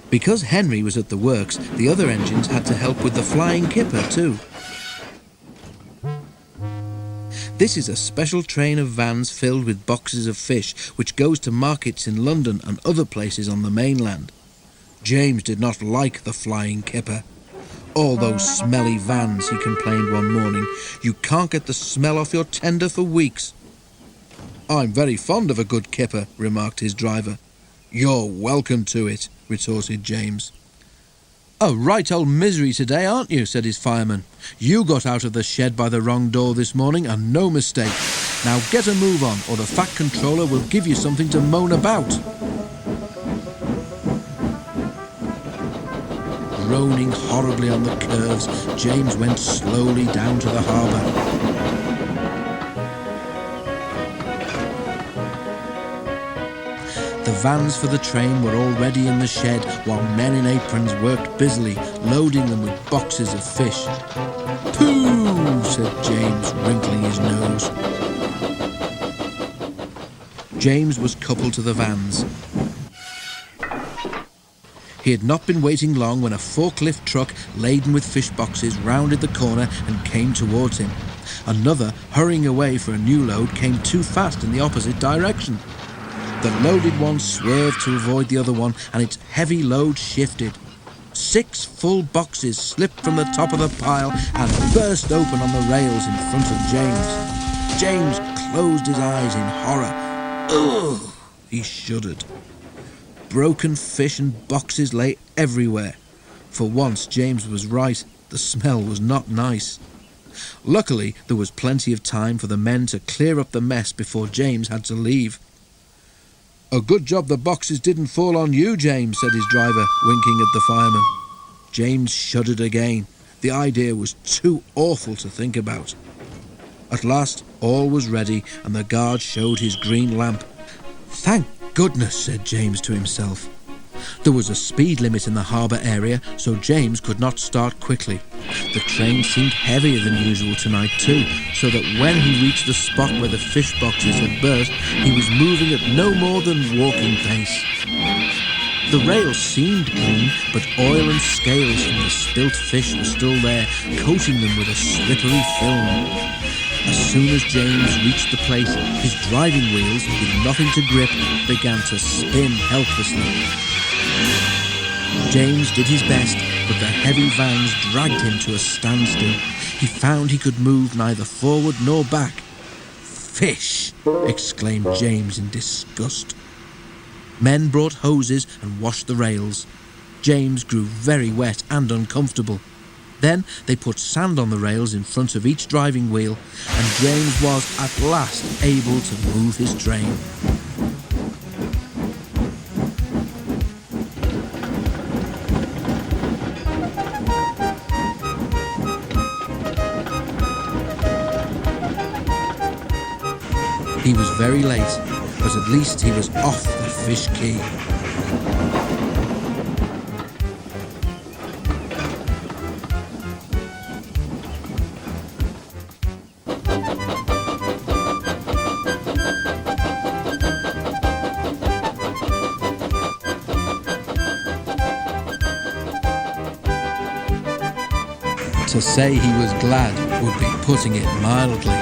Because Henry was at the works, the other engines had to help with the flying kipper too. This is a special train of vans filled with boxes of fish which goes to markets in London and other places on the mainland. James did not like the flying kipper. "All those smelly vans," he complained one morning. "You can't get the smell off your tender for weeks." "I'm very fond of a good kipper," remarked his driver. "You're welcome to it," retorted James. "A right old misery today, aren't you?" said his fireman. "You got out of the shed by the wrong door this morning, and no mistake. Now get a move on, or the Fat Controller will give you something to moan about." Groaning horribly on the curves, James went slowly down to the harbour. The vans for the train were already in the shed, while men in aprons worked busily, loading them with boxes of fish. "Pooh!" said James, wrinkling his nose. James was coupled to the vans. He had not been waiting long when a forklift truck laden with fish boxes rounded the corner and came towards him. Another, hurrying away for a new load, came too fast in the opposite direction. The loaded one swerved to avoid the other one, and its heavy load shifted. 6 full boxes slipped from the top of the pile and burst open on the rails in front of James. James closed his eyes in horror. Ugh! He shuddered. Broken fish and boxes lay everywhere. For once, James was right. The smell was not nice. Luckily, there was plenty of time for the men to clear up the mess before James had to leave. "A good job the boxes didn't fall on you, James," said his driver, winking at the fireman. James shuddered again. The idea was too awful to think about. At last, all was ready, and the guard showed his green lamp. "Thank goodness," said James to himself. There was a speed limit in the harbour area, so James could not start quickly. The train seemed heavier than usual tonight too, so that when he reached the spot where the fish boxes had burst, he was moving at no more than walking pace. The rails seemed clean, but oil and scales from the spilt fish were still there, coating them with a slippery film. As soon as James reached the place, his driving wheels, with nothing to grip, began to spin helplessly. James did his best, but the heavy vans dragged him to a standstill. He found he could move neither forward nor back. "Fish!" exclaimed James in disgust. Men brought hoses and washed the rails. James grew very wet and uncomfortable. Then they put sand on the rails in front of each driving wheel, and James was at last able to move his train. He was very late, but at least he was off the fish quay. To say he was glad would be putting it mildly.